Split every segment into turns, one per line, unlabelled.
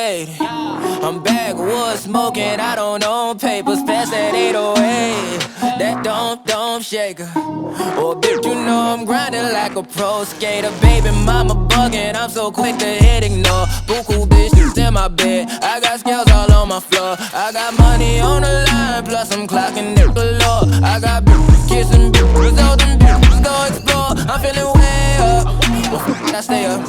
lady. I'm backwoods smoking, I don't own papers, pass that 808. That don't shake her. Oh, bitch, you know I'm grinding like a pro skater. Baby mama bugging, I'm so quick to hit ignore. Buku bitches in my bed, I got scales all on my floor. I got money on the line, plus I'm clocking it galore. I got bitches kissing bitches, all them bitches go explore. I'm feeling way up, well, I stay up.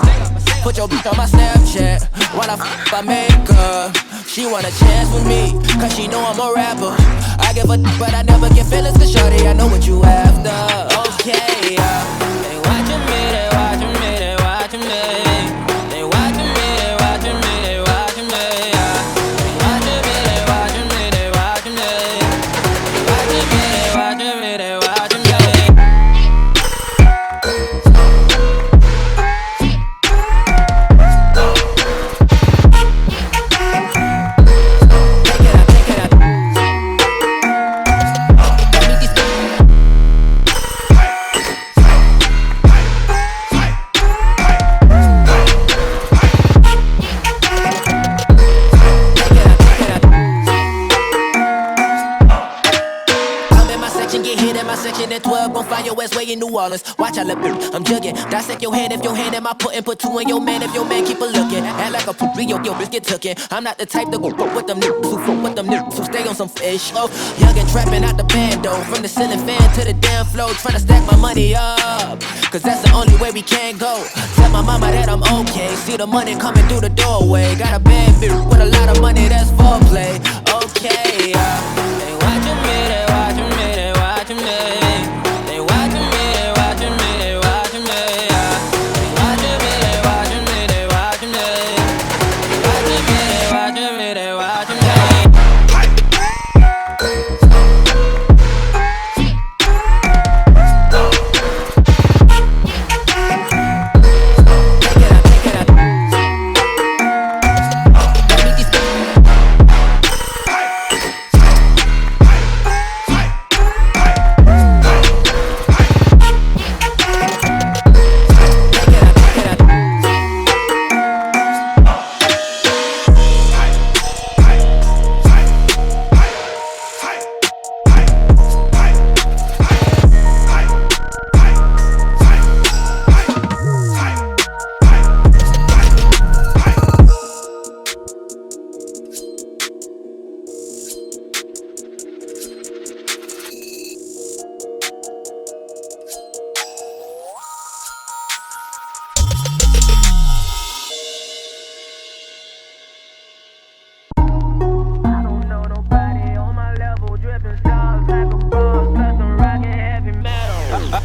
Put your bitch on my Snapchat while I make her. She want a chance with me, cause she know I'm a rapper. I give a but I never get feelings, cause shorty, I know what you after. Okay, they watching me, they watching me, they watching me. They watching me, they watching me, they watching me. They watching me, they watching me, they watching me. They watching me, they watching me, they watching me. At 12, gon' find your ass way in New Orleans. Watch I look, I'm jugging. Dissect your hand if your hand in my put and put two in your man if your man keep a looking. Act like a poopy, yo, bitch get tookin'. I'm not the type to go with them niggas who fuck with them niggas who stay on some fish. Oh, young and trapping out the bando. From the ceiling fan to the damn floor, tryna stack my money up. Cause that's the only way we can go. Tell my mama that I'm okay. See the money coming through the doorway. Got a bad bitch with a lot of money, that's foreplay. Okay, they watching me, they watching me, they watching me.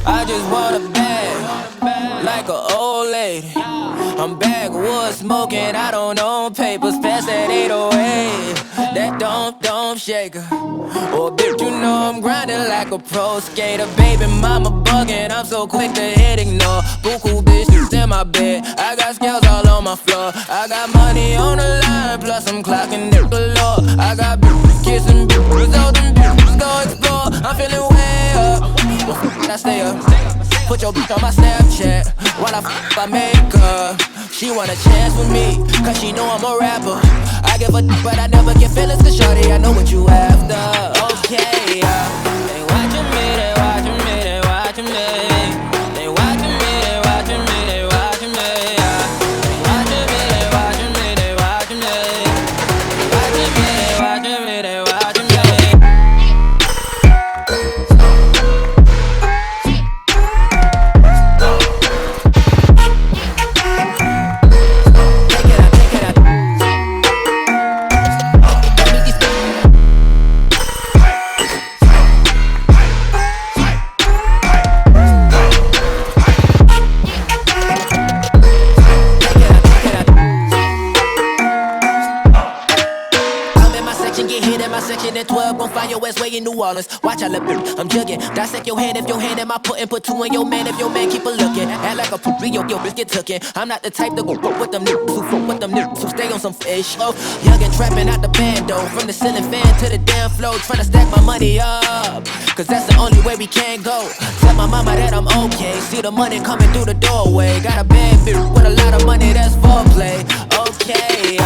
I just want a bag, like an old lady. I'm backwoods smoking, I don't own papers, pass that 808. That don't shake her. Oh, bitch, you know I'm grinding like a pro skater. Baby mama bugging, I'm so quick to hit ignore. Buku bitches in my bed, I got scales all on my floor. I got money on the line, plus I'm clocking it galore. I got bitches kissing bitches, all them bitches go explore. I'm feeling way up, well, I stay up. Put your bitch on my Snapchat while I make her. She want a chance with me, cause she know I'm a rapper. I give a but I never get feelings, cause shorty, I know what you after. Okay, they watching me, they watching me, they watching me. They watching me, they watching me, they watching me. They watching me, they watching me, they watching me. They watching me, they watching me, they watching me. At 12, gon' find your ass way in New Orleans. Watch I look, I'm jugging. Dissect your hand if your hand in my put and put two in your man if your man keep a looking. Act like a poopy, yo, bitch get tookin'. I'm not the type to go with them niggas who fuck with them niggas who stay on some fish. Oh, young and trapping out the bando. From the ceiling fan to the damn floor, tryna stack my money up. Cause that's the only way we can go. Tell my mama that I'm okay. See the money coming through the doorway. Got a bad bitch with a lot of money, that's foreplay. Okay,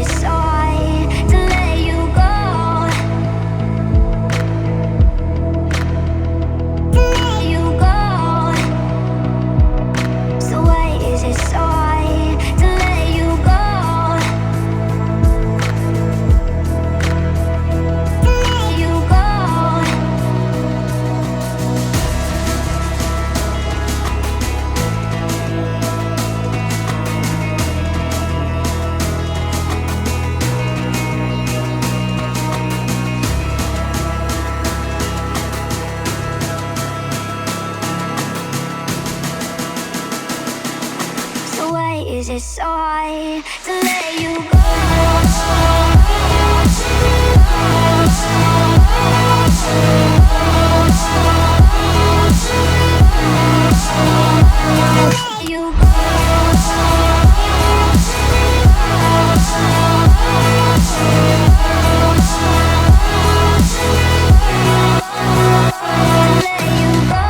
it so hard to let you go? To let you go. So why is it so hard to let you go? To let you go. So why is it so hard to let you go? Let you go. Let you go.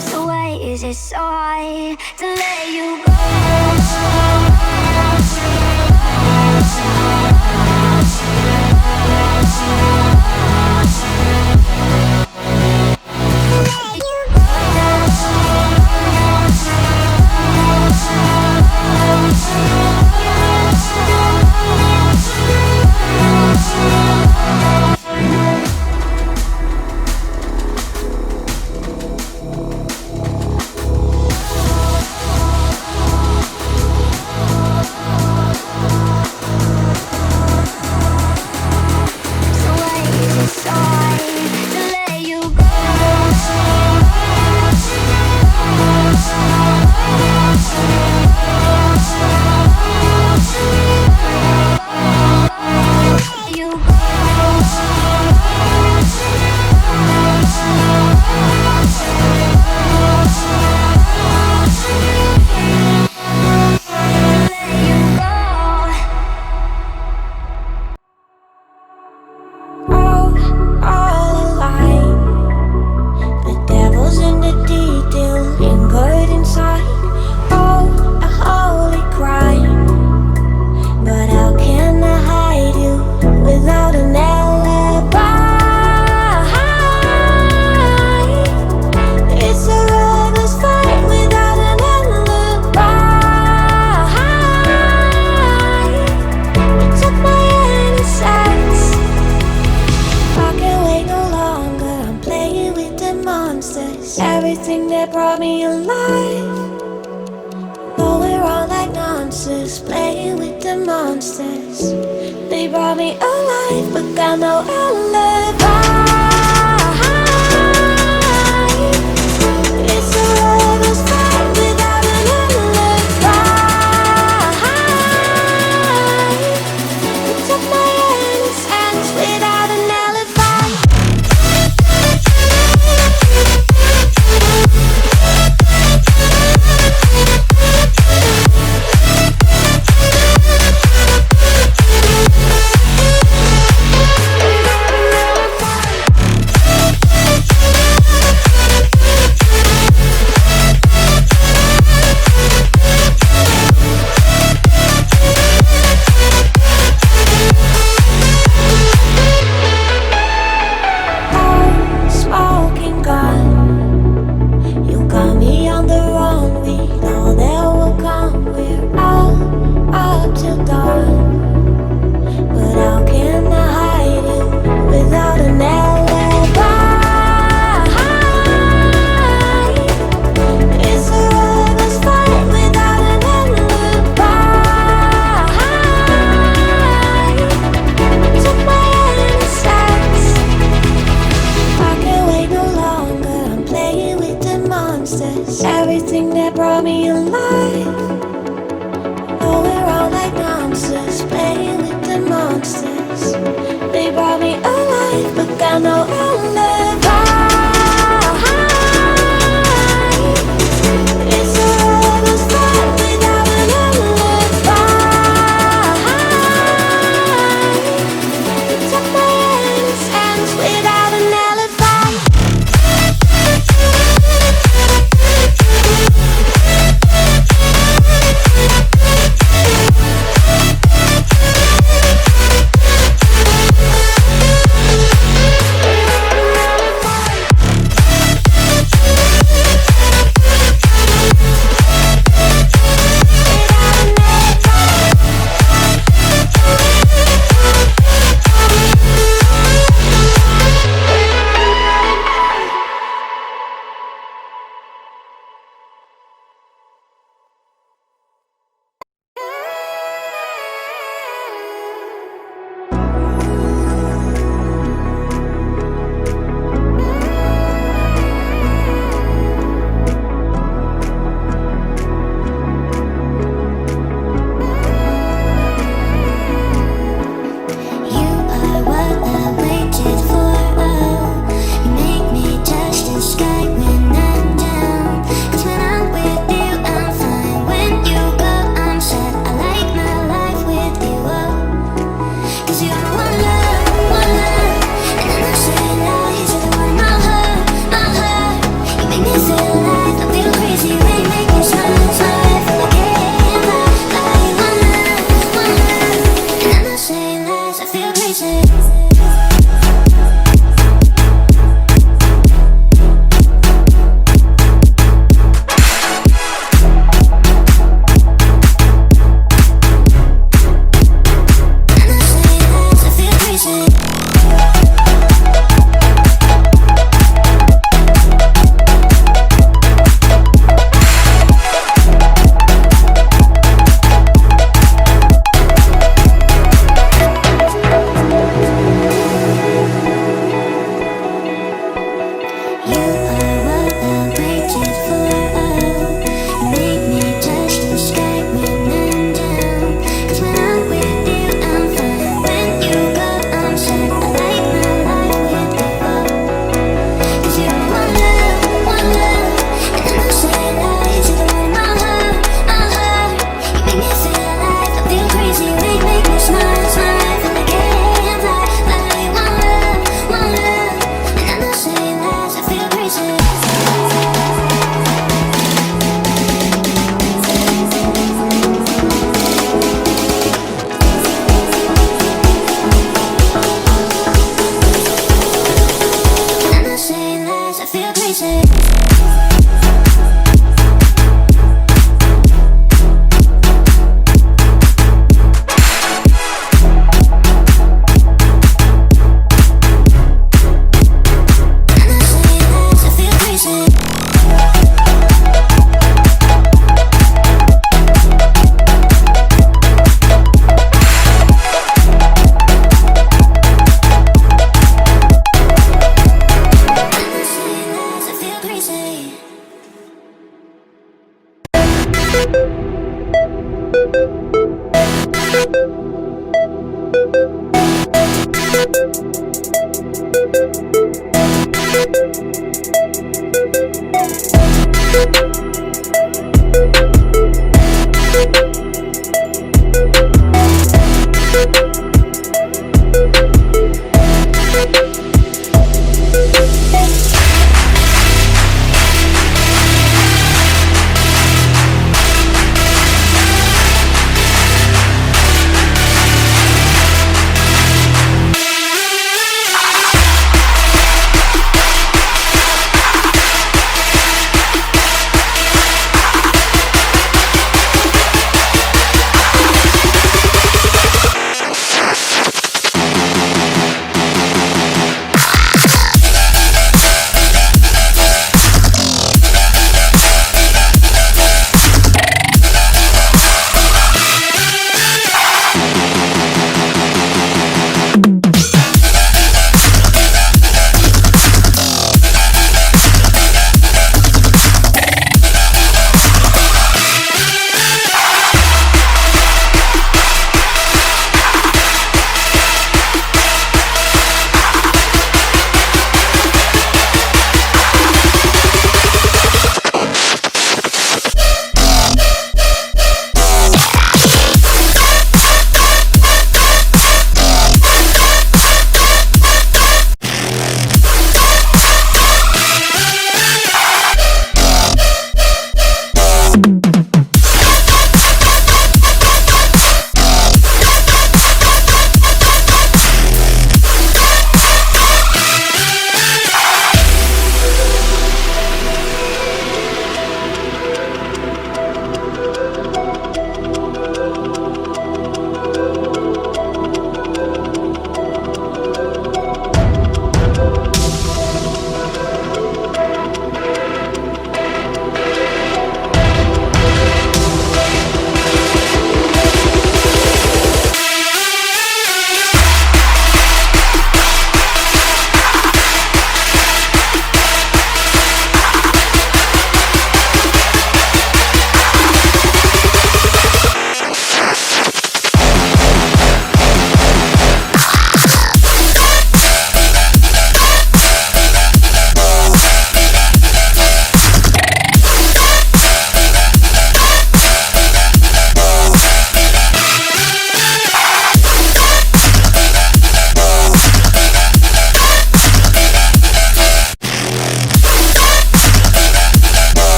So why is it so hard to let you go? So why is it so hard to let you go? Let you all alive. The devil's in the detail, lingered inside. Oh, a holy crime. But how can I hide you without an alibi? It's a lover's fight without an alibi. You took my innocence. I can't wait no longer. I'm playing with the monsters. Everything that brought me alive. Though we're all like monsters, playing with the monsters. They brought me alive, but got no alibi. It's a lover's fight without an alibi. You took my innocence without an alibi. I know I'll